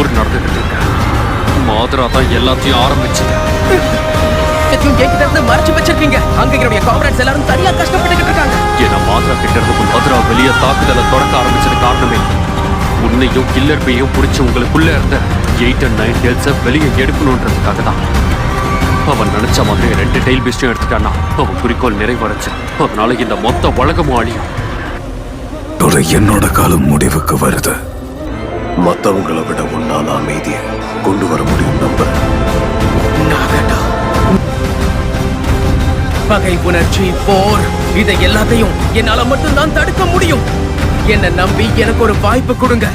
போர் நடந்துகிட்டு இருக்கு. மாதரா தான் எல்லாத்தையும் ஆரம்பிச்சது. என்கிட்ட இருந்து மறைச்சு வச்சிருக்கீங்க. அங்க என்னுடைய காம்ரேட்ஸ் எல்லாரும் தனியா கஷ்டப்பட்டுக்கிட்டு இருக்காங்க. ஏன்னா மாதரா கிட்ட இருந்து மாதரா வெளியே தாக்குதலை தொடக்க ஆரம்பிச்சது காரணமே உன்னையும் கில்லர் பையும் பிடிச்சி உங்களுக்குள்ள இருந்த 8 and 9 டெயில்ஸை வெளியே எடுக்கணுன்றதுக்காக தான். அவன் நினைச்ச மாதிரி 2 டெயில் பீஸ்டையும் எடுத்துட்டான்னா அவன் குறிக்கோள் நிறைவடைச்சு. அதனால இந்த மொத்த உலகமும் அழியும். என்னோட காலம் முடிவுக்கு வருது. மத்தவங்களை விட உன்னால அமைதியை கொண்டு வர முடியும். நம்புறேன். பகை, உணர்ச்சி, போர், இதை எல்லாத்தையும் என்னால மட்டும்தான் தடுக்க முடியும். என்ன நம்பி எனக்கு ஒரு வாய்ப்பு கொடுங்க.